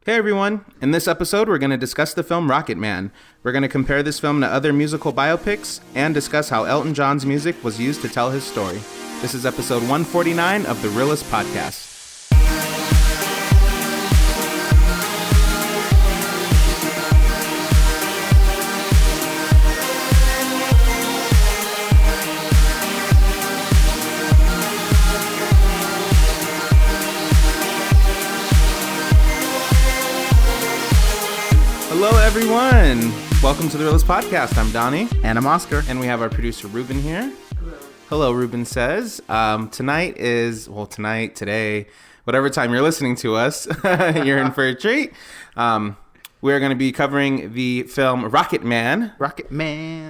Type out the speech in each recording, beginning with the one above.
Hey everyone! In this episode, we're going to discuss the film Rocketman. We're going to compare this film to other musical biopics and discuss how Elton John's music was used to tell his story. This is episode 149 of the Reel-ists podcast. Hello everyone! Welcome to the Reel-ists podcast. I'm Donnie. And I'm Oscar. And we have our producer Ruben here. Hello, Ruben says. Today, whatever time you're listening to us, you're in for a treat. We're going to be covering the film Rocketman,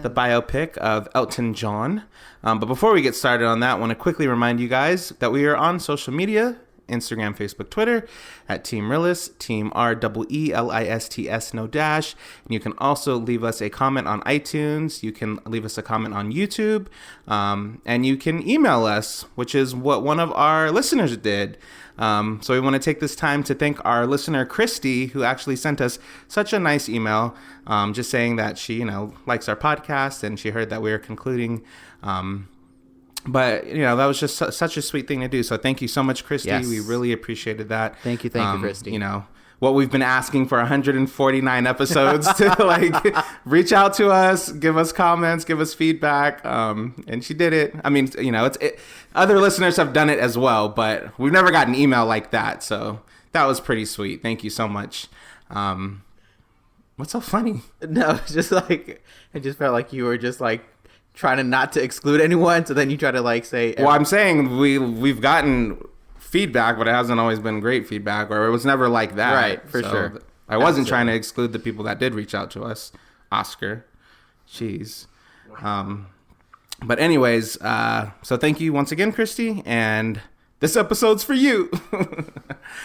the biopic of Elton John. But before we get started on that, I want to quickly remind you guys that we are on social media, Instagram, Facebook, Twitter, at Team Reel-ists, Team REELISTS, no dash. And you can also leave us a comment on iTunes. You can leave us a comment on YouTube. And you can email us, which is what one of our listeners did. So we want to take this time to thank our listener, Christy, who actually sent us such a nice email, just saying that she, likes our podcast and she heard that we were concluding. But, that was just such a sweet thing to do. So thank you so much, Christy. Yes. We really appreciated that. Thank you, Christy. What we've been asking for 149 episodes to reach out to us, give us comments, give us feedback. And she did it. I mean, other listeners have done it as well, but we've never gotten an email like that. So that was pretty sweet. Thank you so much. What's so funny? No, just I just felt like you were just trying to not to exclude anyone, so then you try to say well, I'm saying we've gotten feedback, but it hasn't always been great feedback, or it was never like that, right? For sure. I wasn't trying to exclude the people that did reach out to us. Oscar, jeez. But anyways, so thank you once again, Christy, and this episode's for you.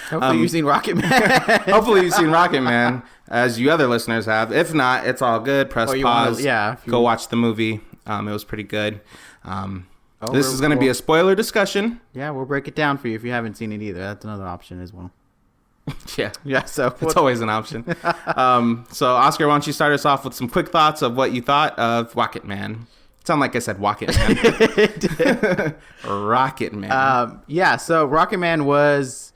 Hopefully you've seen Rocketman. Hopefully you've seen Rocketman, as you other listeners have. If not, it's all good. Press pause. Go watch the movie. It was pretty good. This is going to be a spoiler discussion. Yeah, we'll break it down for you if you haven't seen it either. That's another option as well. Yeah. So it's always an option. So Oscar, why don't you start us off with some quick thoughts of what you thought of Rocketman? It sounded like I said Rocketman. Rocketman. So Rocketman was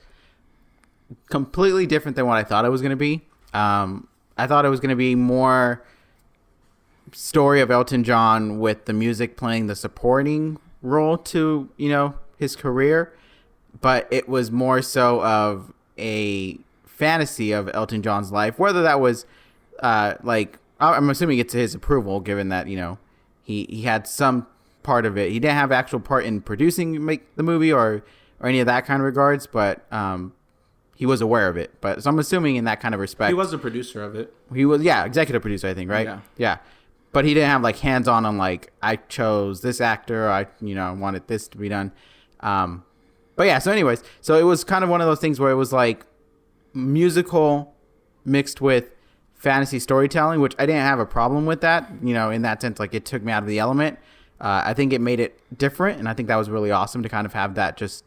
completely different than what I thought it was going to be. I thought it was going to be more story of Elton John with the music playing the supporting role to his career, but it was more so of a fantasy of Elton John's life, whether that was I'm assuming it's his approval, given that he had some part of it. He didn't have actual part in producing the movie or any of that kind of regards, but he was aware of it. But so I'm assuming in that kind of respect, he was a producer of it. He was executive producer, I think, right? Yeah. But he didn't have hands-on on I chose this actor, I wanted this to be done. So anyways, so it was kind of one of those things where it was musical mixed with fantasy storytelling, which I didn't have a problem with that, in that sense, it took me out of the element. I think it made it different, and I think that was really awesome to kind of have that just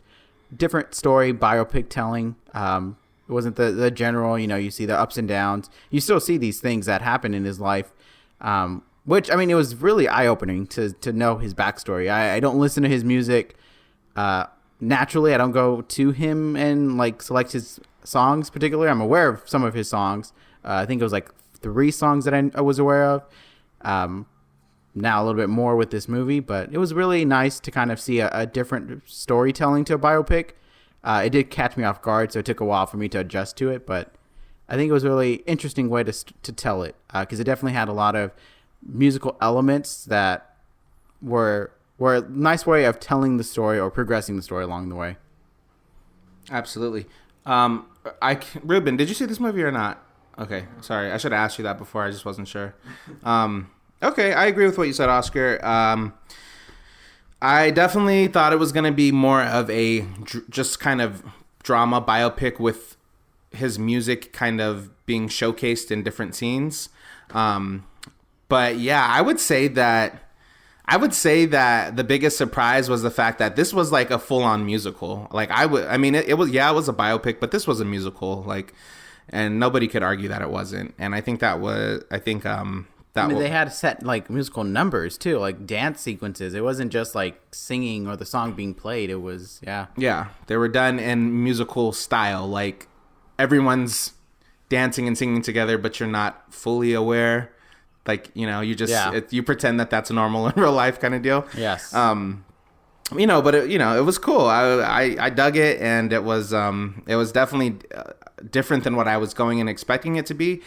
different story, biopic telling. It wasn't the general, you see the ups and downs. You still see these things that happen in his life. Which, it was really eye-opening to know his backstory. I don't listen to his music naturally. I don't go to him and select his songs particularly. I'm aware of some of his songs. I think it was 3 songs that I was aware of. Now a little bit more with this movie, but it was really nice to kind of see a different storytelling to a biopic. It did catch me off guard, so it took a while for me to adjust to it, but I think it was a really interesting way to tell it, because it definitely had a lot of musical elements that were a nice way of telling the story or progressing the story along the way. Absolutely. Ruben, did you see this movie or not? Okay, sorry. I should have asked you that before. I just wasn't sure. Okay, I agree with what you said, Oscar. I definitely thought it was going to be more of a just kind of drama biopic with his music kind of being showcased in different scenes. But yeah, I would say that the biggest surprise was the fact that this was a full-on musical. It was a biopic, but this was a musical. and nobody could argue that it wasn't. And I think that was, they had set like musical numbers too, like dance sequences. It wasn't just like singing or the song being played. It was, yeah, they were done in musical style. Like everyone's dancing and singing together, but you're not fully aware. Like, you know, you just you pretend that that's normal in real life kind of deal. Yes. You know, but it was cool. I dug it, and it was definitely different than what I was going and expecting it to be.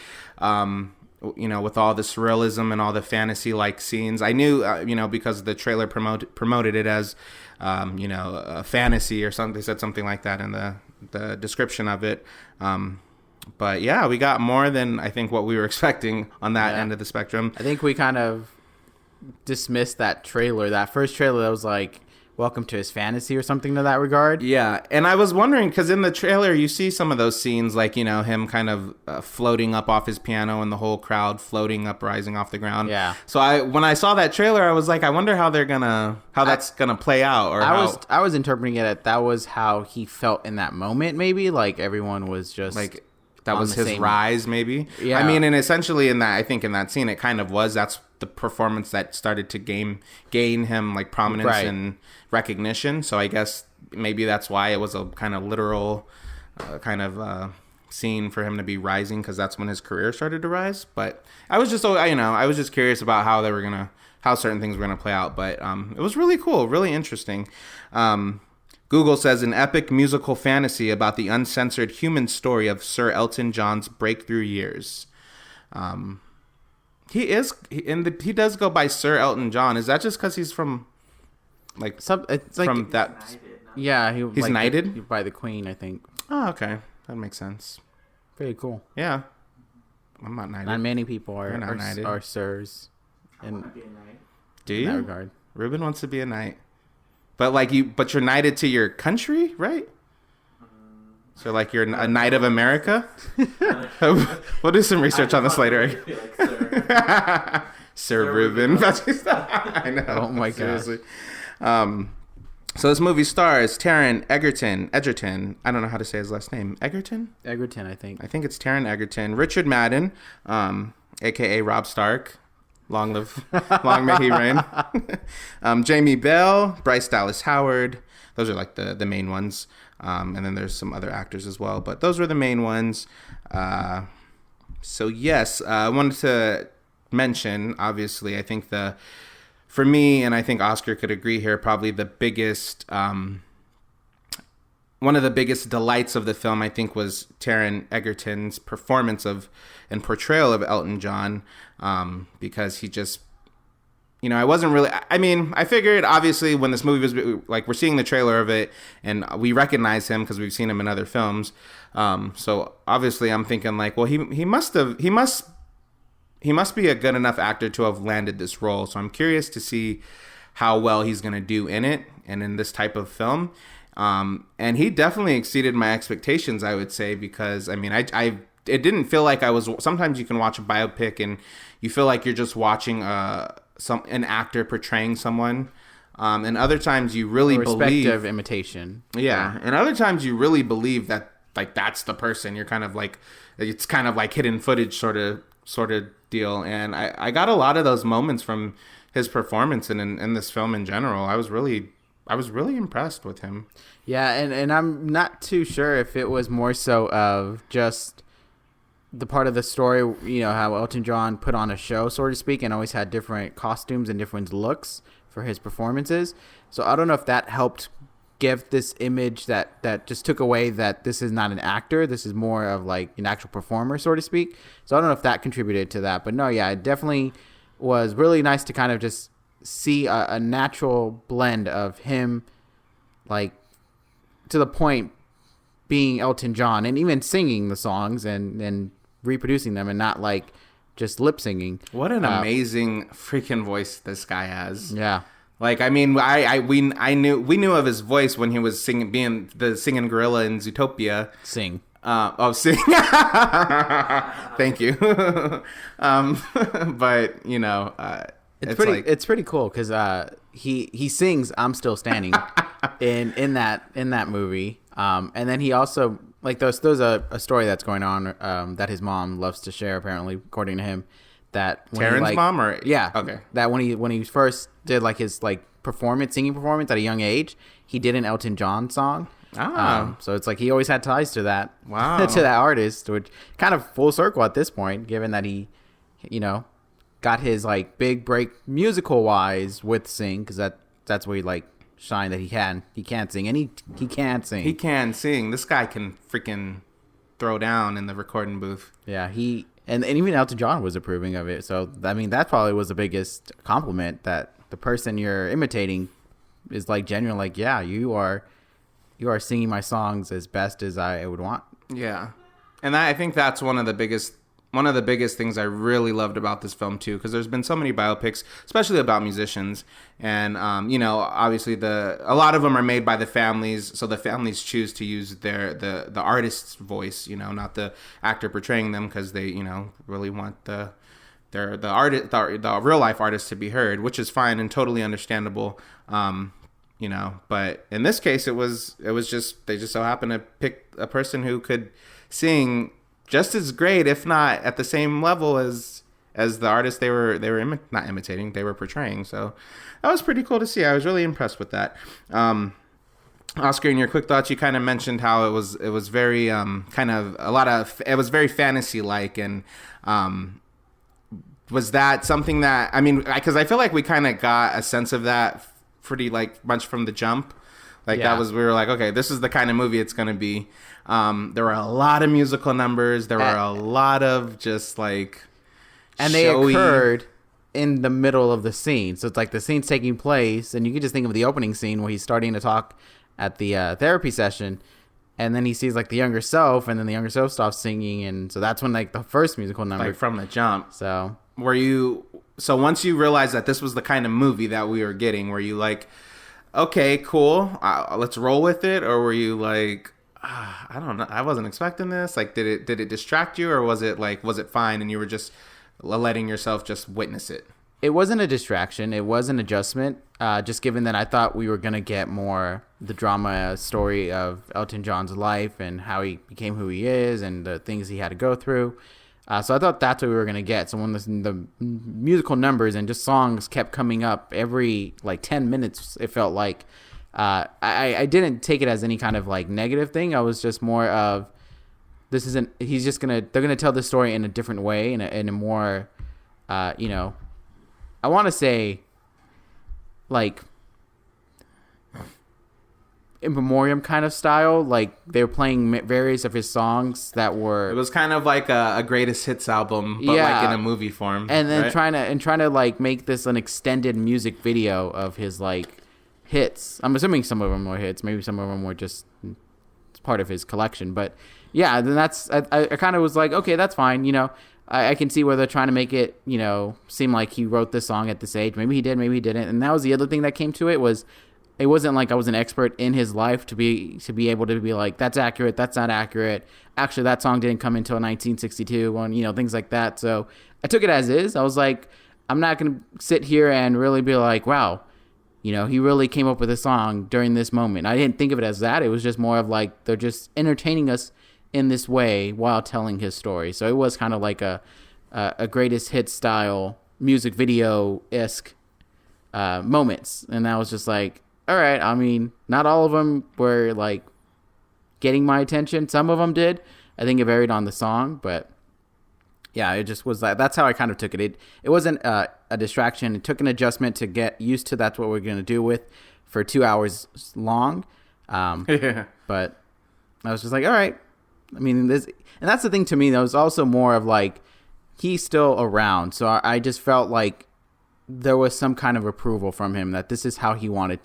You know, with all the surrealism and all the fantasy-like scenes. I knew, because the trailer promoted it as, a fantasy or something. They said something like that in the description of it. But yeah, we got more than I think what we were expecting on that end of the spectrum. I think we kind of dismissed that trailer. That first trailer that was like, welcome to his fantasy or something to that regard. Yeah, and I was wondering, because in the trailer you see some of those scenes, like, him kind of floating up off his piano and the whole crowd floating up, rising off the ground. Yeah. So when I saw that trailer, I was like, I wonder how that's gonna play out. Or I was interpreting it that was how he felt in that moment. Maybe like everyone was just like that was his rise. Maybe. Yeah. I mean, and essentially in that scene, it kind of was. That's the performance that started to gain him like prominence and recognition. So I guess maybe that's why it was a kind of literal scene for him to be rising, because that's when his career started to rise. But I was just curious about how certain things were gonna play out. But it was really cool, really interesting. Google says an epic musical fantasy about the uncensored human story of Sir Elton John's breakthrough years. He does go by Sir Elton John. Is that just because he's from like from that? Yeah, he's like knighted by the Queen, I think. Oh, okay, that makes sense. Very cool. Yeah, I'm not knighted. Not many people are sirs. Do you? In that regard, Ruben wants to be a knight, but you're knighted to your country, right? So, like, you're a knight of America? We'll do some research on this later. Sir Ruben. I know. Oh, my God. Seriously. So, this movie stars Taron Egerton. I don't know how to say his last name. Egerton? Egerton, I think. I think it's Taron Egerton. Richard Madden, a.k.a. Rob Stark. Long may he reign. Jamie Bell, Bryce Dallas Howard. Those are like the main ones. And then there's some other actors as well, but those were the main ones. So yes, I wanted to mention, obviously, I think for me, and I think Oscar could agree here, probably the biggest, one of the biggest delights of the film, I think, was Taron Egerton's performance and portrayal of Elton John, because he just, I figured, obviously, when this movie was, like, we're seeing the trailer of it, and we recognize him because we've seen him in other films. So, obviously, I'm thinking, like, well, he must be a good enough actor to have landed this role. So, I'm curious to see how well he's going to do in it and in this type of film. And he definitely exceeded my expectations, I would say, because, I mean, it didn't feel like sometimes you can watch a biopic and you feel like you're just watching an actor portraying someone, and other times you really believe imitation. Yeah, and other times you really believe that, like, that's the person. You're kind of like, it's kind of like hidden footage sort of deal. And I got a lot of those moments from his performance and in this film in general. I was really impressed with him. Yeah, and I'm not too sure if it was more so of just the part of the story, how Elton John put on a show, so to speak, and always had different costumes and different looks for his performances. So I don't know if that helped give this image that just took away that this is not an actor. This is more of like an actual performer, so to speak. So I don't know if that contributed to that. But no, yeah, it definitely was really nice to kind of just see a natural blend of him, like, to the point being Elton John and even singing the songs and reproducing them and not like just lip singing. What an amazing freaking voice this guy has. Yeah. Like, I mean, we knew of his voice when he was being the singing gorilla in Zootopia. Sing. Sing. Thank you. But it's pretty cool because he sings "I'm Still Standing" in that movie, and then he also like there's a story that's going on that his mom loves to share, apparently, according to him. That when Taron's mom, or yeah, okay, that when he first did like his like singing performance at a young age, he did an Elton John song. So it's like he always had ties to that, wow, to that artist, which kind of full circle at this point, given that he, you know, got his like big break musical wise with Sing, because that's where he like shine that he can't sing, and he can sing. He can sing. This guy can freaking throw down in the recording booth. Yeah, and even Elton John was approving of it. So I mean, that probably was the biggest compliment, that the person you're imitating is like genuine, like, yeah, you are singing my songs as best as I would want. Yeah, and I think that's one of the biggest things I really loved about this film too, because there's been so many biopics, especially about musicians, and you know, obviously a lot of them are made by the families, so the families choose to use the artist's voice, you know, not the actor portraying them, because they, you know, really want the real life artist to be heard, which is fine and totally understandable. You know, but in this case, it was just, they just so happened to pick a person who could sing just as great, if not at the same level as the artist they were not imitating, they were portraying. So that was pretty cool to see. I was really impressed with that. Oscar, in your quick thoughts, you kind of mentioned how it was very it was very fantasy like, and was that something that, I mean, because I feel like we kind of got a sense of that pretty like much from the jump. Like, yeah. We were like, okay, this is the kind of movie it's going to be. There were a lot of musical numbers. There were a lot of just like, and showy. They occurred in the middle of the scene. So it's like the scene's taking place, and you can just think of the opening scene where he's starting to talk at the therapy session, and then he sees like the younger self, and then the younger self stops singing, and so that's when like the first musical number, like from the jump. So once you realized that this was the kind of movie that we were getting, were you like, okay, cool, let's roll with it? Or were you like, I don't know, I wasn't expecting this? Like, did it distract you, or was it fine and you were just letting yourself just witness it? It wasn't a distraction. It was an adjustment. Just given that I thought we were going to get more the drama story of Elton John's life and how he became who he is and the things he had to go through. So I thought that's what we were going to get. So when the musical numbers and just songs kept coming up every like 10 minutes, it felt like, I didn't take it as any kind of like negative thing. I was just more of, they're going to tell this story in a different way, in a more, you know, I want to say like in memoriam kind of style. Like, they were playing various of his songs that were, it was kind of like a greatest hits album, but like in a movie form, and then right? trying to like make this an extended music video of his like hits. I'm assuming some of them were hits, maybe some of them were just part of his collection, but yeah, then I kind of was like, okay, that's fine, you know. I can see where they're trying to make it, you know, seem like he wrote this song at this age. Maybe he did, maybe he didn't. And that was the other thing that came to it, was it wasn't like I was an expert in his life to be able to be like, that's accurate, that's not accurate. Actually, that song didn't come until 1962, and, you know, things like that. So I took it as is. I was like, I'm not going to sit here and really be like, wow, you know, he really came up with a song during this moment. I didn't think of it as that. It was just more of like, they're just entertaining us in this way while telling his story. So it was kind of like a greatest hit style music video-esque moments. And that was just like, all right, I mean, not all of them were like getting my attention. Some of them did. I think it varied on the song, but yeah, it just was that's how I kind of took it. It wasn't a distraction. It took an adjustment to get used to that's what we're going to do with for 2 hours long. Yeah. But I was just like, all right. I mean, and that's the thing to me, that was also more of like, he's still around. So I just felt like there was some kind of approval from him that this is how he wanted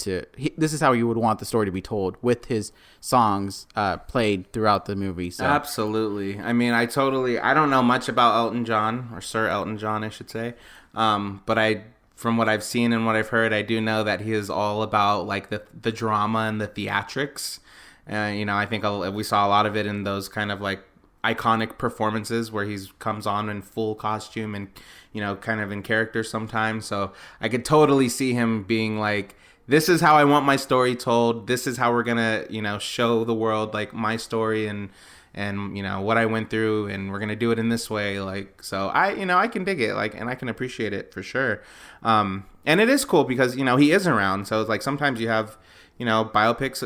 this is how he would want the story to be told, with his songs played throughout the movie. So. Absolutely. I mean, I don't know much about Elton John, or Sir Elton John, I should say. But from what I've seen and what I've heard, I do know that he is all about like the drama and the theatrics. You know, I think we saw a lot of it in those kind of like iconic performances where he comes on in full costume and, you know, kind of in character sometimes. So I could totally see him being like this is how I want my story told. This is how we're gonna, show the world like my story and what I went through, and we're gonna do it in this way. Like, so I can dig it, like, and I can appreciate it for sure. And it is cool because he is around. So it's like sometimes you have biopics,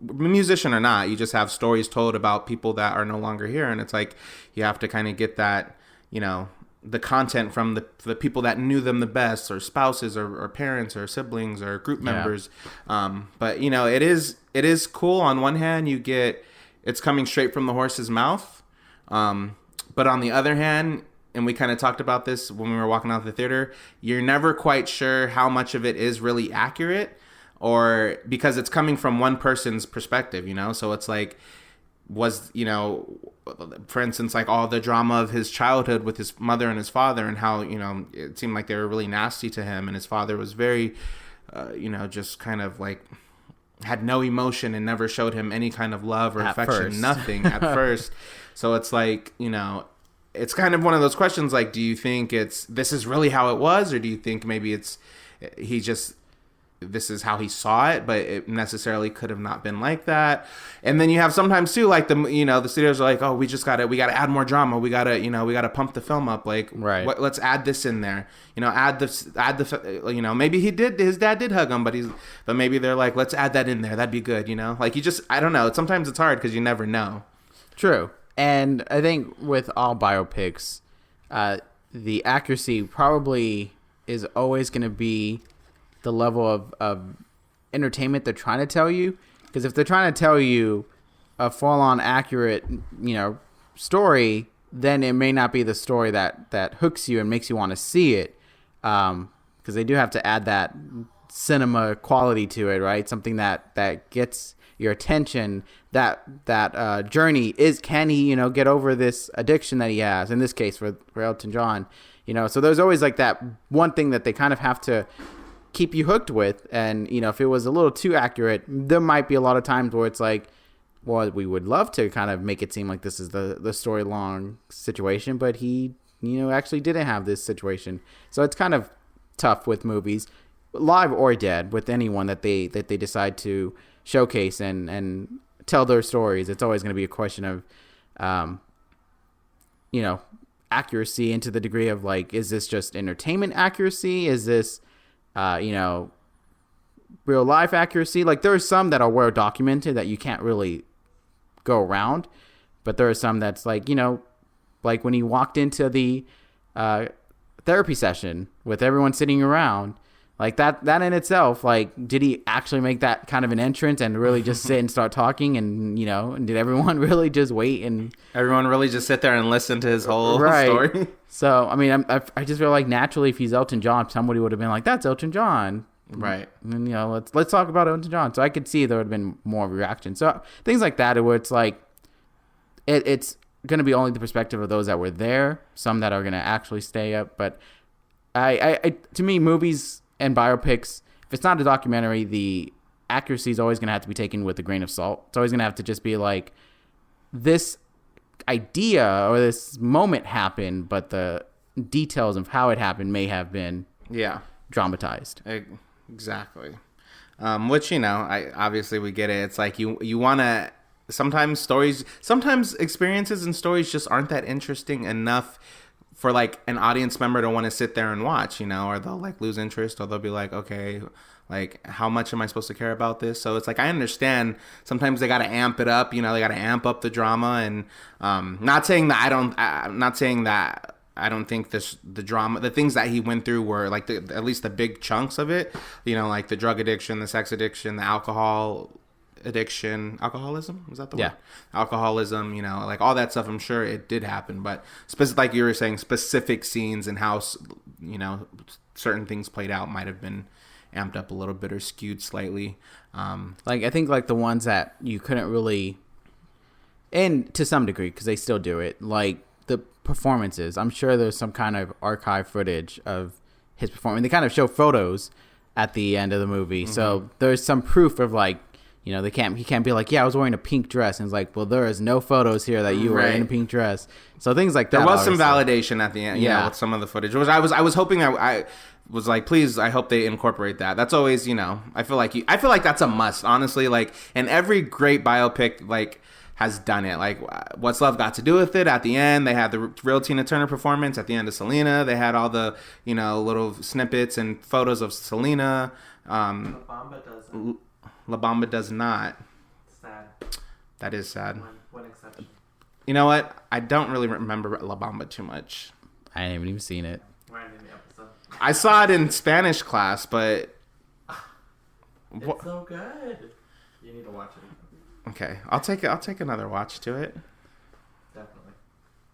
musician or not, you just have stories told about people that are no longer here, and it's like you have to kind of get that the content from the people that knew them the best, or spouses, or parents, or siblings, or group members. But it is cool. On one hand, you get it's coming straight from the horse's mouth, but on the other hand, and we kind of talked about this when we were walking out of the theater, you're never quite sure how much of it is really accurate, or because it's coming from one person's perspective, so it's like, was, for instance, like all the drama of his childhood with his mother and his father, and how, it seemed like they were really nasty to him, and his father was very, just kind of like had no emotion and never showed him any kind of love or affection, nothing at first. So it's like, it's kind of one of those questions, like, do you think this is really how it was, or do you think maybe this is how he saw it, but it necessarily could have not been like that? And then you have sometimes too, like the studios are like, oh, we gotta add more drama. We gotta pump the film up. Like, right. Let's add this in there. Maybe his dad did hug him, but maybe they're like, let's add that in there. That'd be good. Like I don't know. Sometimes it's hard because you never know. True. And I think with all biopics, the accuracy probably is always going to be the level of entertainment they're trying to tell you. Because if they're trying to tell you a full-on accurate, story, then it may not be the story that hooks you and makes you want to see it. Because they do have to add that cinema quality to it, right? Something that gets your attention. That journey can he, get over this addiction that he has? In this case, for Elton John, So there's always like that one thing that they kind of have to keep you hooked with. And if it was a little too accurate, there might be a lot of times where it's like, well, we would love to kind of make it seem like this is the story long situation, but he actually didn't have this situation. So it's kind of tough with movies, live or dead, with anyone that they decide to showcase and tell their stories. It's always going to be a question of accuracy, into the degree of like, is this just entertainment accuracy? Is this real life accuracy? Like, there are some that are well documented that you can't really go around, but there are some that's like, like when he walked into the therapy session with everyone sitting around, like that in itself, like, did he actually make that kind of an entrance and really just sit and start talking? And and did everyone really just wait and everyone really just sit there and listen to his whole story? So I mean, I just feel like naturally, if he's Elton John, somebody would have been like, "That's Elton John," right? And let's talk about Elton John. So I could see there would have been more of a reaction. So things like that, where it's like, it's going to be only the perspective of those that were there. Some that are going to actually stay up, but I to me, movies and biopics, if it's not a documentary, the accuracy is always going to have to be taken with a grain of salt. It's always going to have to just be like, this idea or this moment happened, but the details of how it happened may have been dramatized. Exactly. Which, I obviously we get it. It's like you want to, sometimes experiences and stories just aren't that interesting enough for like an audience member to want to sit there and watch, or they'll like lose interest, or they'll be like, okay, like, how much am I supposed to care about this? So it's like, I understand sometimes they got to amp it up, they got to amp up the drama. And not saying that I don't think the drama, the things that he went through were like at least the big chunks of it, like the drug addiction, the sex addiction, the alcoholism, is that the word? Alcoholism, like all that stuff. I'm sure it did happen, but like you were saying, specific scenes and how certain things played out might have been amped up a little bit or skewed slightly. Like, I think like the ones that you couldn't really, and to some degree, because they still do it, like the performances. I'm sure there's some kind of archive footage of his performance. They kind of show photos at the end of the movie, so there's some proof of like, he can't be like, I was wearing a pink dress, and it's like, well, there is no photos here that you were in a pink dress. So things like that. There was some validation at the end, with some of the footage. Which I was hoping that was like, please, I hope they incorporate that. That's always, I feel like that's a must, honestly. Like, and every great biopic, like, has done it. Like, What's Love Got to Do with It? At the end, they had the real Tina Turner performance. At the end of Selena, they had all the, little snippets and photos of Selena. La Bamba doesn't. La Bamba does not. Sad. That is sad. One exception. You know what? I don't really remember La Bamba too much. I haven't even seen it. Right in the episode. I saw it in Spanish class, but it's so good. You need to watch it. Okay, I'll take another watch to it. Definitely.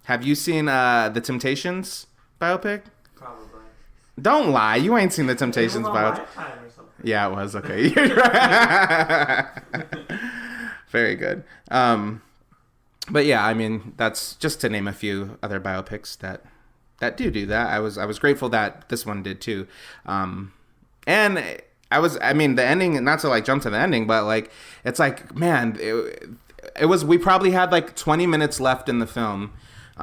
Have you seen the Temptations biopic? Probably. Don't lie, you ain't seen the Temptations biopic. Lifetime or something. Yeah, it was. Okay, you're right. Very good. But yeah, I mean, that's just to name a few other biopics that do that. I was grateful that this one did too. And the ending, not to like jump to the ending, but like, it's like, man, it was, we probably had like 20 minutes left in the film.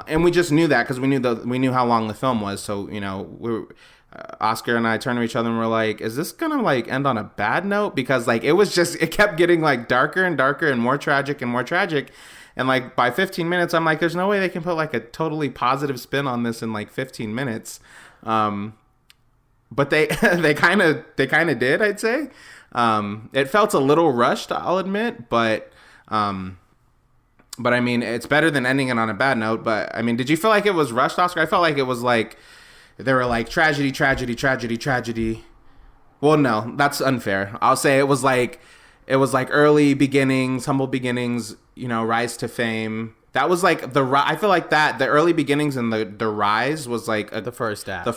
And we just knew that because we knew how long the film was. So, Oscar and I turned to each other and we're like, is this going to like end on a bad note? Because like, it kept getting like darker and darker and more tragic and more tragic. And like by 15 minutes, I'm like, there's no way they can put like a totally positive spin on this in like 15 minutes. But they kind of did, I'd say. It felt a little rushed, I'll admit, but I mean, it's better than ending it on a bad note. But I mean, did you feel like it was rushed, Oscar? I felt like it was like they were like tragedy, tragedy, tragedy, tragedy. Well, no, that's unfair. I'll say it was like early beginnings, humble beginnings, rise to fame. That was like I feel like that the early beginnings and the rise was like the first act.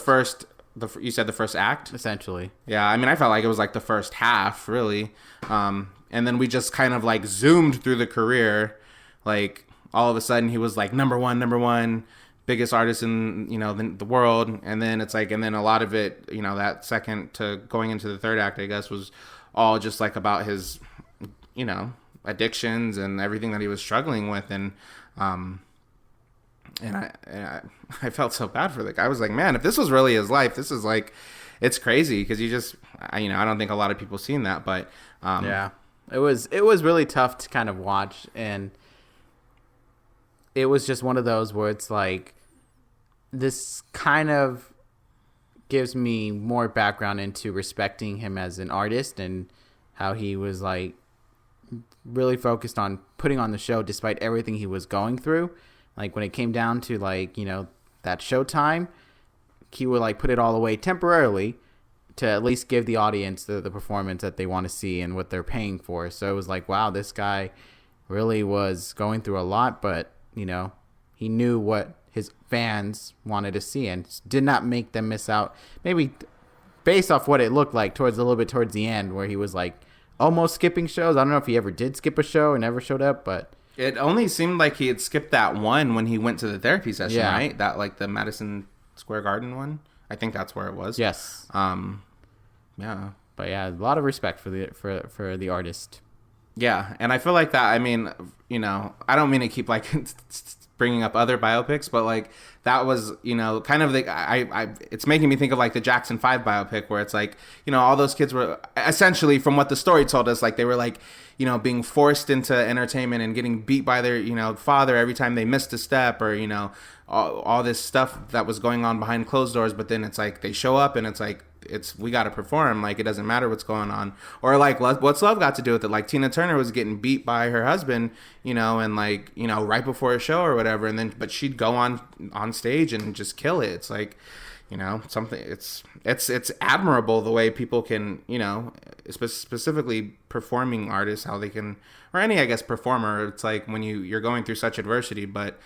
You said the first act? Essentially. Yeah, I mean, I felt like it was like the first half, really. And then we just kind of like zoomed through the career. Like all of a sudden he was like number one, biggest artist in, the world. And then it's like, and then a lot of it, that second to going into the third act, I guess, was all just like about his, addictions and everything that he was struggling with. And I felt so bad for the guy. I was like, man, if this was really his life, this is like, it's crazy because I don't think a lot of people seen that, but yeah, it was really tough to kind of watch, and it was just one of those where it's like, this kind of gives me more background into respecting him as an artist and how he was like really focused on putting on the show despite everything he was going through. Like when it came down to like, that showtime, he would like put it all away temporarily to at least give the audience the performance that they want to see and what they're paying for. So it was like, wow, this guy really was going through a lot, but he knew what his fans wanted to see and did not make them miss out. Maybe based off what it looked like a little bit towards the end where he was like almost skipping shows. I don't know if he ever did skip a show or never showed up, but it only seemed like he had skipped that one when he went to the therapy session, right? That like the Madison Square Garden one. I think that's where it was. Yes. Yeah. But yeah, a lot of respect for the artist. Yeah, and I feel like that. I mean, I don't mean to keep like bringing up other biopics, but like that was, kind of it's making me think of like the Jackson 5 biopic where it's like, all those kids were essentially, from what the story told us, like they were like, being forced into entertainment and getting beat by their, father every time they missed a step or, all this stuff that was going on behind closed doors. But then it's like they show up and it's like, we got to perform. Like, it doesn't matter what's going on. Or like, what's love got to do with it? Like Tina Turner was getting beat by her husband, and like, right before a show or whatever. And then, but she'd go on stage and just kill it. It's like, something, it's admirable the way people can, specifically performing artists, how they can, or any, I guess, performer. It's like when you're going through such adversity, but.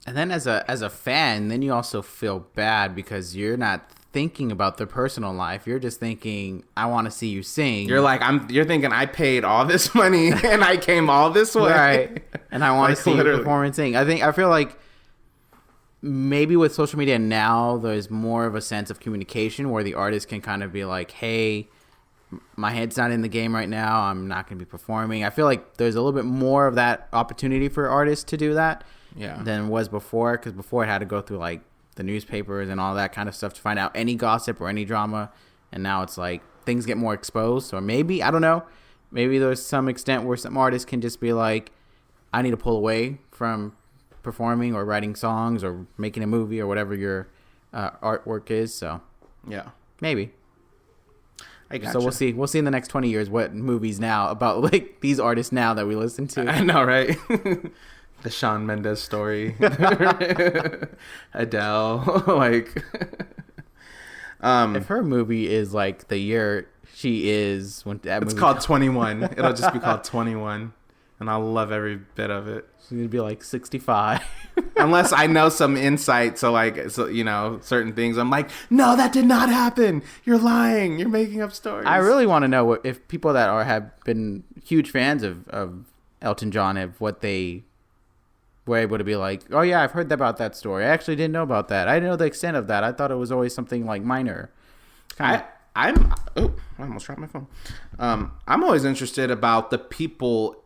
And then as a fan, then you also feel bad because you're not thinking about their personal life. You're just thinking, I want to see you sing. You're like, you're thinking, I paid all this money and I came all this way. Right. And I want to see you perform and sing. I feel like maybe with social media now, there's more of a sense of communication where the artist can kind of be like, hey, my head's not in the game right now. I'm not going to be performing. I feel like there's a little bit more of that opportunity for artists to do that than was before. Because before it had to go through like the newspapers and all that kind of stuff to find out any gossip or any drama. And now it's like things get more exposed. Or maybe, I don't know, maybe there's some extent where some artists can just be like, I need to pull away from performing or writing songs or making a movie or whatever your artwork is. So yeah, maybe. I gotcha. So we'll see. We'll see in the next 20 years what movies now about like these artists now that we listen to. I know, right? The Shawn Mendes story, Adele, like. If her movie is like the year she is when that it's movie called 21. It'll just be called 21, and I'll love every bit of it. She's gonna be like 65. Unless I know some insight, so you know, certain things. I'm like, no, that did not happen. You're lying. You're making up stories. I really want to know if people that have been huge fans of Elton John, if what they were able to be like, oh yeah, I've heard about that story. I actually didn't know about that. I didn't know the extent of that. I thought it was always something like minor. I almost dropped my phone. I'm always interested about the people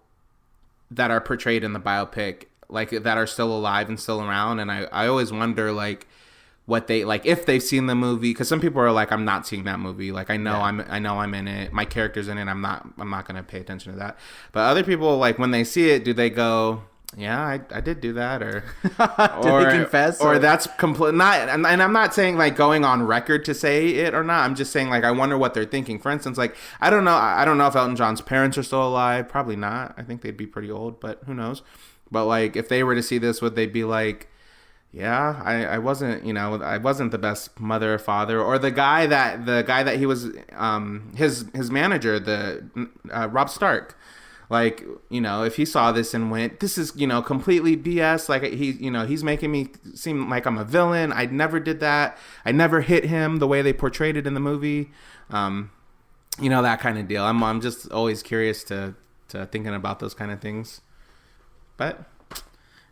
that are portrayed in the biopic, like that are still alive and still around, and I always wonder like what they like if they've seen the movie, because some people are like, I'm not seeing that movie, like I know I'm in it, my character's in it, I'm not gonna pay attention to that. But other people, like when they see it, do they go, yeah, I did do that, or did they confess, or that's complete not, and I'm not saying like going on record to say it or not. I'm just saying like I wonder what they're thinking. For instance, like I don't know if Elton John's parents are still alive. Probably not. I think they'd be pretty old, but who knows. But like if they were to see this, would they be like, yeah, I wasn't the best mother or father, or the guy that he was his manager, the Rob Stark. Like, you know, if he saw this and went, this is, you know, completely BS. Like, he's making me seem like I'm a villain. I never did that. I never hit him the way they portrayed it in the movie. You know, that kind of deal. I'm just always curious to thinking about those kind of things. But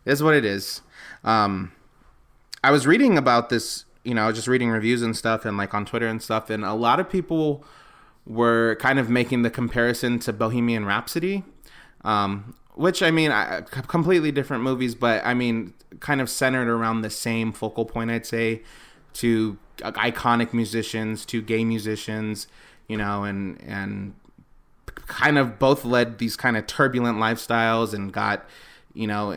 it is what it is. I was reading about this, you know, just reading reviews and stuff and like on Twitter and stuff. And a lot of people were kind of making the comparison to Bohemian Rhapsody, which, I mean, completely different movies, but I mean, kind of centered around the same focal point, I'd say, to iconic musicians, to gay musicians, you know, and kind of both led these kind of turbulent lifestyles and got, you know,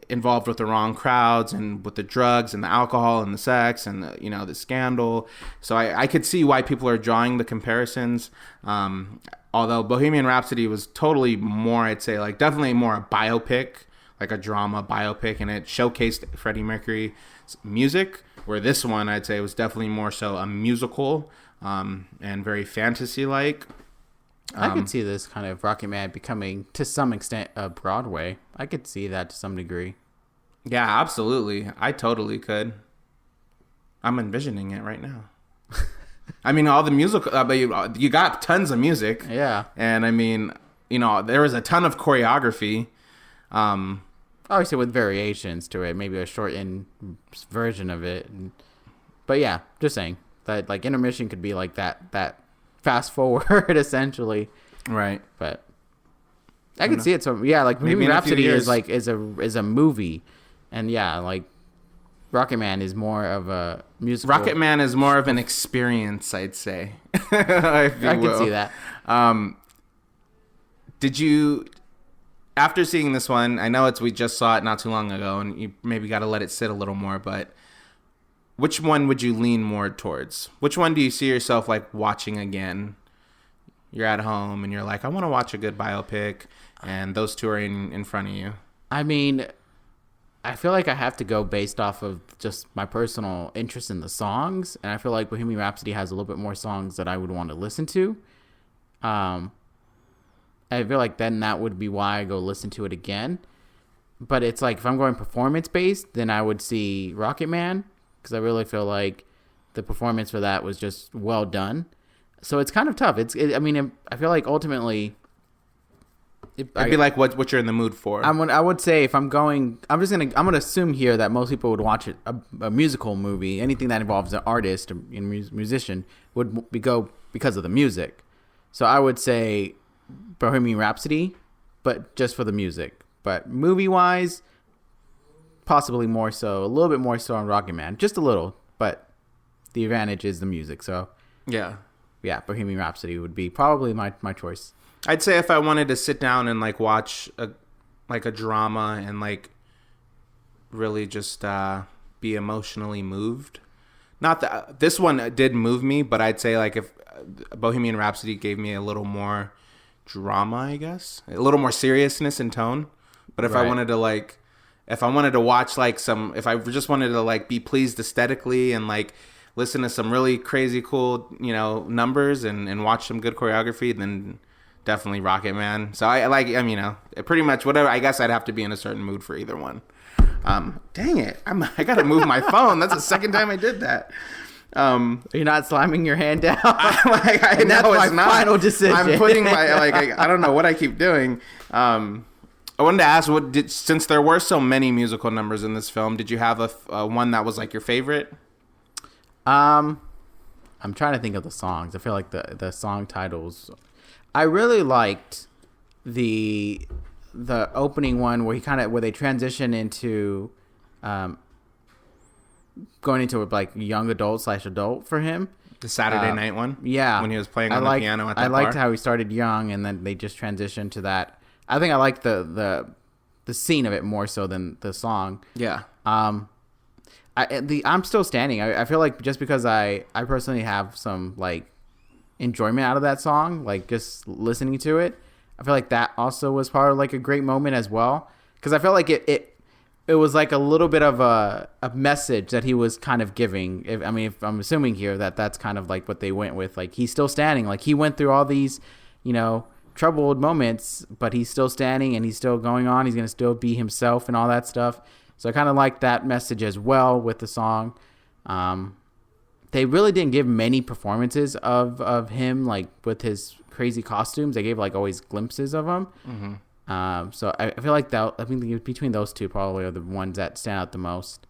involved with the wrong crowds and with the drugs and the alcohol and the sex and the, you know, the scandal. So I could see why people are drawing the comparisons. Although Bohemian Rhapsody was totally more, I'd say, like definitely more a biopic, like a drama biopic, and it showcased Freddie Mercury's music, where this one, I'd say, was definitely more so a musical and very fantasy-like. I could see this kind of Rocketman becoming, to some extent, a Broadway. I could see that to some degree. Yeah, absolutely. I totally could. I'm envisioning it right now. I mean, all the musical, but you got tons of music. Yeah. And I mean, you know, there was a ton of choreography. Obviously with variations to it, maybe a shortened version of it. But yeah, just saying that like intermission could be like that fast forward essentially, right? But I could see it. So yeah, like Bohemian Rhapsody is like is a movie, and yeah, like Rocketman is more of a musical. Rocketman is more of an experience, I'd say. I can see that. Did you, after seeing this one, I know we just saw it not too long ago, and you maybe got to let it sit a little more, but which one would you lean more towards? Which one do you see yourself like watching again? You're at home and you're like, I want to watch a good biopic, and those two are in front of you. I mean, I feel like I have to go based off of just my personal interest in the songs, and I feel like Bohemian Rhapsody has a little bit more songs that I would want to listen to. I feel like then that would be why I go listen to it again. But it's like if I'm going performance based, then I would see Rocketman, because I really feel like the performance for that was just well done. So it's kind of tough. I mean, I feel like ultimately, I'd be like what you're in the mood for. I would say if I'm gonna assume here that most people would watch it, a musical movie, anything that involves an artist or a musician would go because of the music. So I would say Bohemian Rhapsody, but just for the music. But movie wise, possibly more so, a little bit more so on Rocketman, just a little, but the advantage is the music. So yeah, Bohemian Rhapsody would be probably my choice. I'd say if I wanted to sit down and like watch a drama and like really just be emotionally moved. Not that this one did move me, but I'd say like if Bohemian Rhapsody gave me a little more drama, I guess, a little more seriousness in tone. But if I wanted to like, if I wanted to watch like if I just wanted to like be pleased aesthetically and like listen to some really crazy cool, numbers and watch some good choreography, then definitely Rocketman. So pretty much whatever. I guess I'd have to be in a certain mood for either one. Dang it. I got to move my phone. That's the second time I did that. You're not slamming your hand down. That's my final decision. I'm putting my, I don't know what I keep doing. I wanted to ask, since there were so many musical numbers in this film, did you have a one that was like your favorite? I'm trying to think of the songs. I feel like the song titles. I really liked the opening one where they transition into going into like young adult for him. The Saturday night one? Yeah. When he was playing on the piano at that bar? I liked how he started young and then they just transitioned to that. I think I liked the scene of it more so than the song. Yeah. I'm Still Standing. I feel like just because I personally have some like enjoyment out of that song, like just listening to it, I feel like that also was part of like a great moment as well. Because I felt like it was like a little bit of a message that he was kind of giving. If I'm assuming here that's kind of like what they went with. Like he's still standing. Like he went through all these, troubled moments, but he's still standing and he's still going on. He's going to still be himself and all that stuff. So I kind of like that message as well with the song. They really didn't give many performances of him, like with his crazy costumes. They gave like always glimpses of him. Mm-hmm. So I feel like I think between those two probably are the ones that stand out the most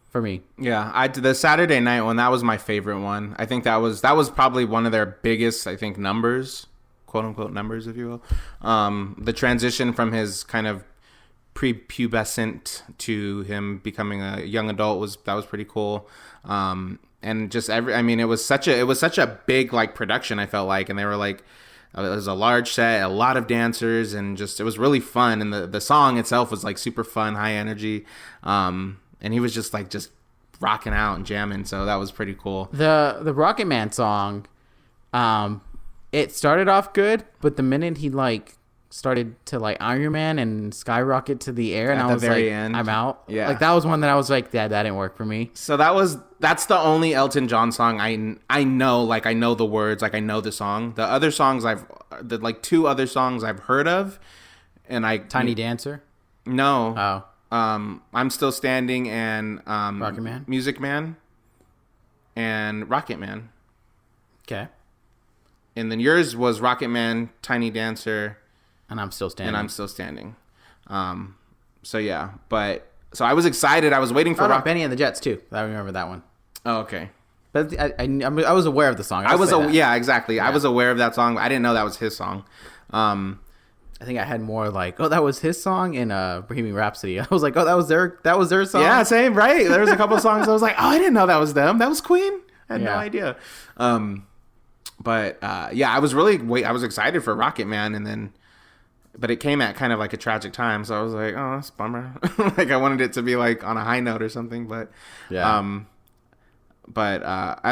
for me. Yeah, the Saturday night one, that was my favorite one. I think that was probably one of their biggest, I think, numbers, quote unquote numbers, if you will. The transition from his kind of prepubescent to him becoming a young adult was pretty cool. And just it was such a big like production, I felt like, and they were like, it was a large set, a lot of dancers, and just it was really fun. And the song itself was like super fun, high energy. And he was just rocking out and jamming, so that was pretty cool. The Rocketman song, it started off good, but the minute he like started to like Iron Man and skyrocket to the air, and I was like, end. I'm out. Yeah, like that was one that I was like, that didn't work for me. So that's the only Elton John song I know. Like I know the words, like I know the song. The other songs two other songs I've heard of, and Tiny Dancer. No. I'm Still Standing and Rocketman, Music Man, and Rocketman. Okay. And then yours was Rocketman, Tiny Dancer. And I'm Still Standing. So yeah, so I was excited. I was waiting for Benny and the Jets too. I remember that one. Oh, okay. But I was aware of the song. Yeah, exactly. Yeah. I was aware of that song. I didn't know that was his song. I think I had more like, that was his song in Bohemian Rhapsody. I was like, that was their song. Yeah, same, right? There was a couple of songs I was like, I didn't know that was them. That was Queen. I had no idea. I was excited for Rocketman, but it came at kind of like a tragic time, so I was like, oh, that's a bummer. Like I wanted it to be like on a high note or something, but I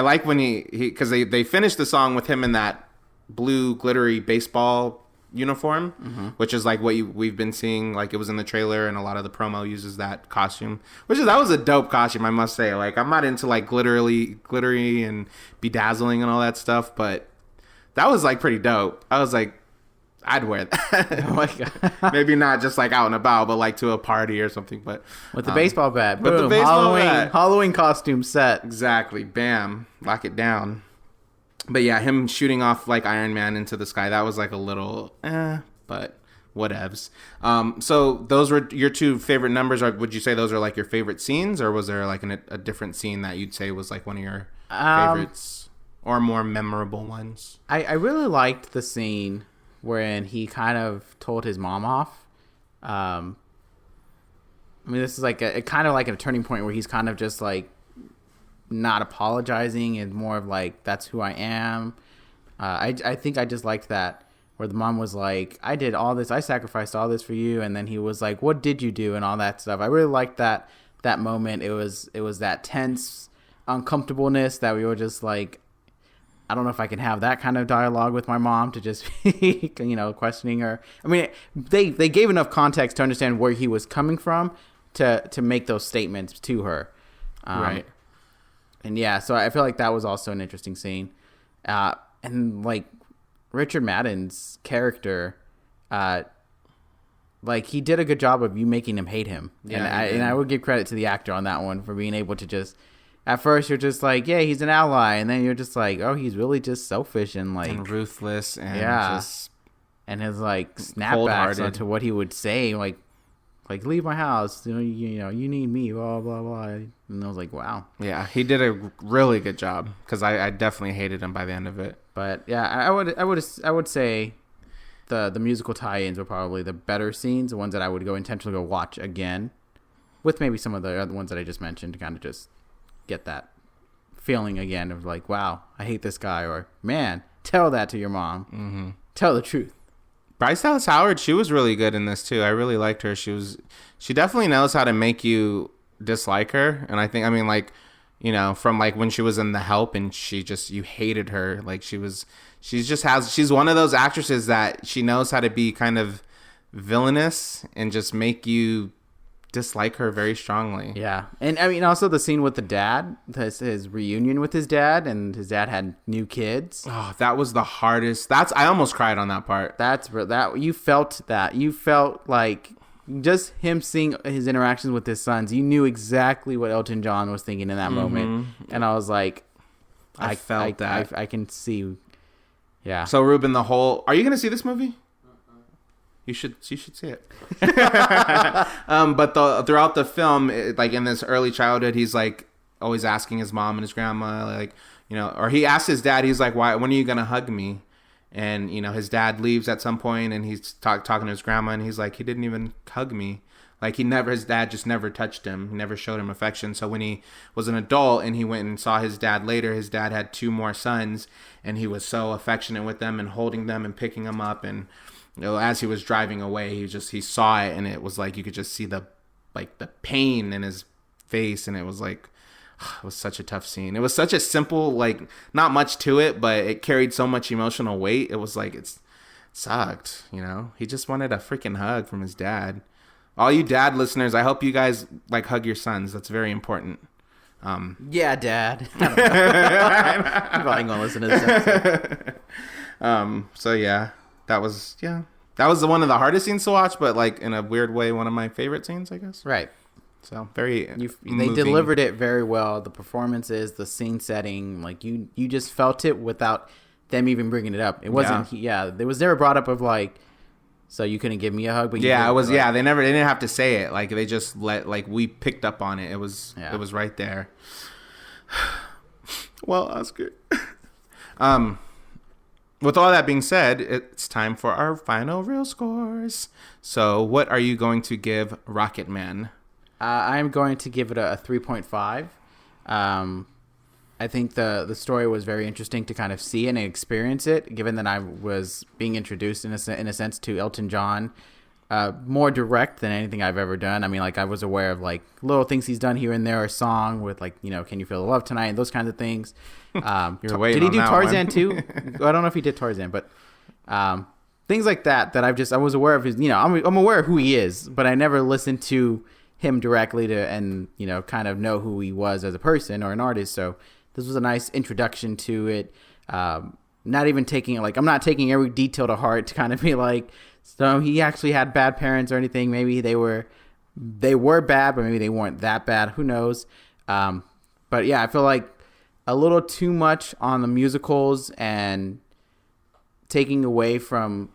like when he because they finished the song with him in that blue glittery baseball uniform, mm-hmm. which is like what we've been seeing. Like it was in the trailer, and a lot of the promo uses that costume, that was a dope costume, I must say. Like I'm not into like glittery and bedazzling and all that stuff, but that was like pretty dope. I was like, I'd wear that. Oh my god! Maybe not just like out and about, but like to a party or something. But with the baseball bat, with the baseball bat, Halloween costume set. Exactly. Bam, lock it down. But yeah, him shooting off like Iron Man into the sky, that was like a little, but whatevs. So those were your two favorite numbers. Or would you say those are like your favorite scenes, or was there like a different scene that you'd say was like one of your favorites or more memorable ones? I really liked the scene wherein he kind of told his mom off. I mean, this is like a kind of like a turning point where he's kind of just like not apologizing and more of like, that's who I am. I think I just liked that, where the mom was like, I did all this, I sacrificed all this for you, and then he was like, what did you do, and all that stuff. I really liked that moment. It was that tense uncomfortableness that we were just like, I don't know if I can have that kind of dialogue with my mom, to just be, questioning her. I mean, they gave enough context to understand where he was coming from to make those statements to her. Right. And yeah, so I feel like that was also an interesting scene. And like Richard Madden's character, like he did a good job of you making him hate him. Yeah, and I would give credit to the actor on that one for being able to just, at first you're just like, yeah, he's an ally, and then you're just like, oh, he's really just selfish and like and ruthless and just and his like snapbacks onto what he would say, like leave my house, you need me, blah blah blah. And I was like, wow. Yeah, he did a really good job, because I definitely hated him by the end of it. But yeah, I would say the musical tie-ins were probably the better scenes, the ones that I would go intentionally go watch again, with maybe some of the other ones that I just mentioned, to kind of just get that feeling again of like, wow, I hate this guy, or man, tell that to your mom. Mm-hmm. Tell the truth. Bryce Dallas Howard, she was really good in this too. I really liked her. She definitely knows how to make you dislike her. And I think, I mean, like, from like when she was in The Help, and you hated her. Like she's one of those actresses that she knows how to be kind of villainous and just make you dislike her very strongly. Yeah. And I mean, also the scene with the dad, his reunion with his dad, and his dad had new kids. Oh, that was the hardest. I almost cried on that part. You felt like just him seeing his interactions with his sons. You knew exactly what Elton John was thinking in that moment. And I was like, I felt that. I can see. Yeah. So Ruben, are you going to see this movie? You should see it. But throughout the film, like in this early childhood, he's like always asking his mom and his grandma, like, or he asked his dad, he's like, "Why? When are you gonna hug me?" And his dad leaves at some point, and he's talking to his grandma, and he's like, he didn't even hug me. Like his dad just never touched him, never showed him affection. So when he was an adult and he went and saw his dad later, his dad had 2 more sons, and he was so affectionate with them and holding them and picking them up. And as he was driving away, he saw it, and it was like you could just see the pain in his face, and it was like, it was such a tough scene. It was such a simple, like, not much to it, but it carried so much emotional weight. It was like, it sucked, He just wanted a freaking hug from his dad. All you dad listeners, I hope you guys like hug your sons. That's very important. Yeah, Dad. I'm probably gonna listen to this episode. So yeah. That was one of the hardest scenes to watch, but like in a weird way, one of my favorite scenes, I guess. Right. So very they delivered it very well. The performances, the scene setting, like you just felt it without them even bringing it up. It wasn't. It was never brought up of like, so you couldn't give me a hug, but it was. Like, they didn't have to say it. Like they just we picked up on it. It was right there. Well, Oscar. With all that being said, it's time for our final real scores. So what are you going to give Rocketman? I'm going to give it a 3.5. I think the story was very interesting to kind of see and experience it, given that I was being introduced in a sense to Elton John, more direct than anything I've ever done. I mean, like I was aware of like little things he's done here and there, a song with like, Can You Feel the Love Tonight, and those kinds of things. Did he do Tarzan too? I don't know if he did Tarzan, but things like that I was aware of his, I'm aware of who he is, but I never listened to him directly and kind of know who he was as a person or an artist. So this was a nice introduction to it. Not even taking it like, I'm not taking every detail to heart to kind of be like, so he actually had bad parents or anything. Maybe they were bad, but maybe they weren't that bad. Who knows? But yeah, I feel like a little too much on the musicals and taking away from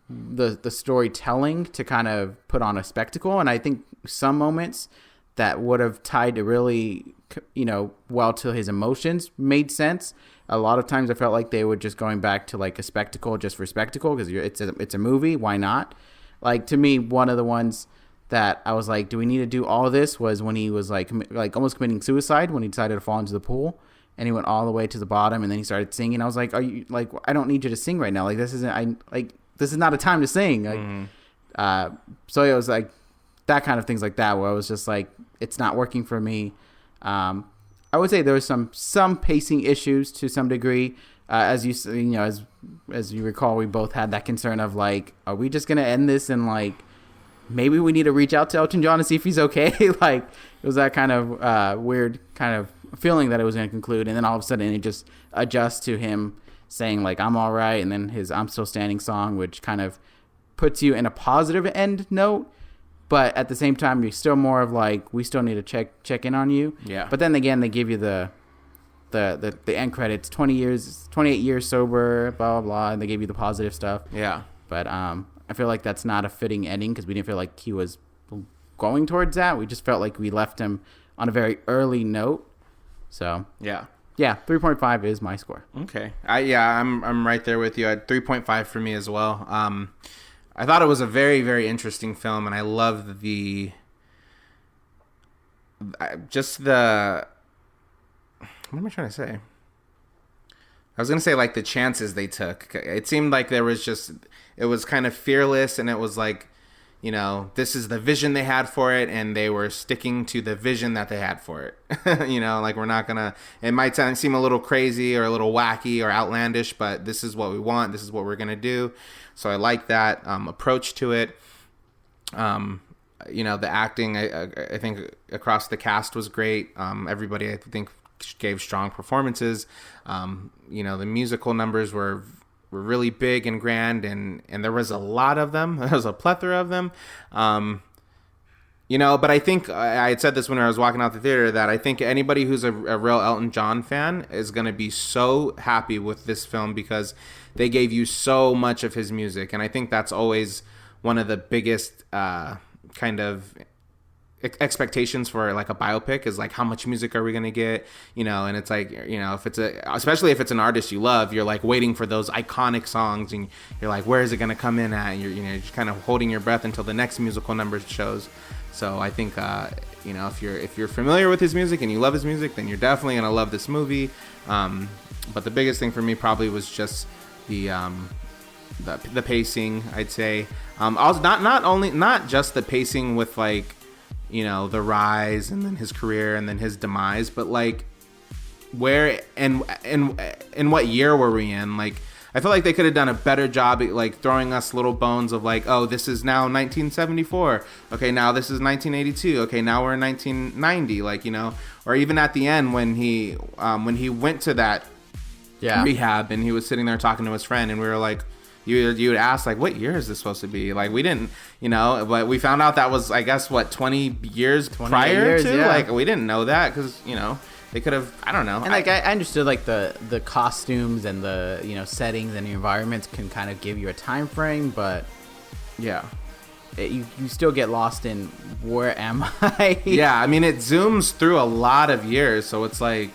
the storytelling to kind of put on a spectacle. And I think some moments that would have tied to really, well to his emotions made sense. A lot of times I felt like they were just going back to like a spectacle just for spectacle, because it's a movie. Why not? Like to me, one of the ones that I was like, do we need to do all of this? Was when he was like almost committing suicide when he decided to fall into the pool, and he went all the way to the bottom, and then he started singing. I was like, are you like, I don't need you to sing right now. Like this is not a time to sing. Like, so it was like that kind of things like that where I was just like, it's not working for me. I would say there was some pacing issues to some degree. As as you recall, we both had that concern of like, are we just gonna end this and like maybe we need to reach out to Elton John and see if he's okay? Like it was that kind of weird kind of feeling that it was gonna conclude, and then all of a sudden it just adjusts to him saying like I'm all right, and then his I'm Still Standing song, which kind of puts you in a positive end note. But at the same time, you're still more of like, we still need to check in on you. Yeah. But then again, they give you the end credits, 28 years sober, blah, blah, blah. And they gave you the positive stuff. Yeah. But I feel like that's not a fitting ending because we didn't feel like he was going towards that. We just felt like we left him on a very early note. So, yeah, 3.5 is my score. Okay. I'm right there with you. At 3.5 for me as well. I thought it was a very, very interesting film, and I love the what am I trying to say? I was going to say like the chances they took. It seemed like it was kind of fearless, and it was like, you know, this is the vision they had for it, and they were sticking to the vision that they had for it. You know, like it might seem a little crazy or a little wacky or outlandish, but this is what we want. This is what we're going to do. So I like that approach to it. You know, the acting, I think across the cast was great. Everybody, I think, gave strong performances. You know, the musical numbers were really big and grand, and there was a lot of them. There was a plethora of them. You know, but I think I had said this when I was walking out the theater, that I think anybody who's a real Elton John fan is going to be so happy with this film because they gave you so much of his music. And I think that's always one of the biggest kind of expectations for like a biopic is like, how much music are we going to get, you know? And it's like, you know, especially if it's an artist you love, you're like waiting for those iconic songs, and you're like, where is it going to come in at? And you're just kind of holding your breath until the next musical number shows. So I think, you know, if you're familiar with his music and you love his music, then you're definitely going to love this movie. But the biggest thing for me probably was just the pacing, I'd say. Also not just the pacing with like, you know, the rise and then his career and then his demise, but like where and what year were we in? Like, I feel like they could have done a better job at like throwing us little bones of like, oh, this is now 1974. Okay, now this is 1982. Okay, now we're in 1990. Like, you know, or even at the end when he went to that rehab and he was sitting there talking to his friend, and we were like, you would ask like, what year is this supposed to be? Like, we didn't, you know, but we found out that was, I guess, what, 20 years prior to? Yeah. Like, we didn't know that because, you know, they could have, I don't know. And like I understood like the costumes and the, you know, settings and the environments can kind of give you a time frame, but yeah, you still get lost in where am I? Yeah, I mean, it zooms through a lot of years, so it's like,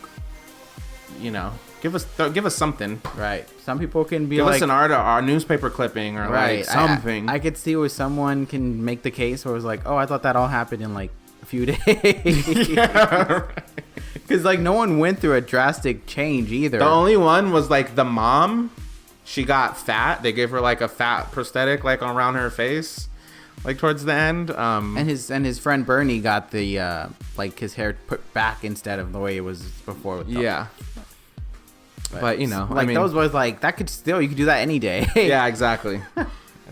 you know, give us something. Right. Some people can be give like, us an art or newspaper clipping or right. like something. I could see where someone can make the case where it was like, oh, I thought that all happened in like a few days. Yeah, right. Because like no one went through a drastic change either. The only one was like the mom. She got fat. They gave her like a fat prosthetic like around her face, like towards the end. And his friend Bernie got the like his hair put back instead of the way it was before. Yeah. But you know, like, I mean, those was like, that could still, you could do that any day. Yeah, exactly.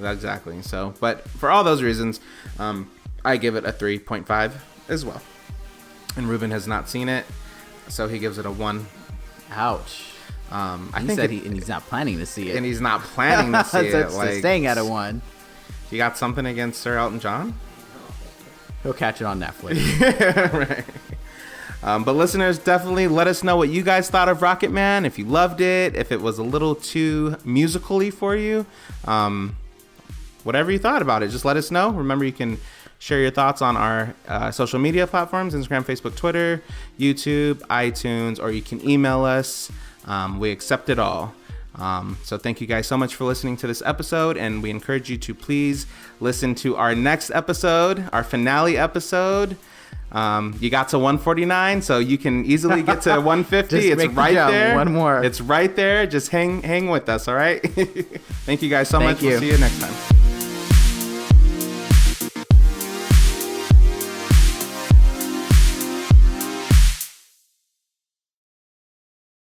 Exactly. So, but for all those reasons, I give it a 3.5 as well. And Ruben has not seen it, so he gives it a 1. Ouch. I think said and he's not planning to see it. And he's not planning to see it. Like, staying at a 1. You got something against Sir Elton John? He'll catch it on Netflix. Yeah, right. But listeners, definitely let us know what you guys thought of Rocketman. If you loved it, if it was a little too musically for you, whatever you thought about it, just let us know. Remember, you can share your thoughts on our social media platforms: Instagram, Facebook, Twitter, YouTube, iTunes, or you can email us. We accept it all. So thank you guys so much for listening to this episode, and we encourage you to please listen to our next episode, our finale episode. You got to 149, so you can easily get to 150. It's right there. One more. It's right there. Just hang with us, all right? Thank you guys so much. We'll see you next time.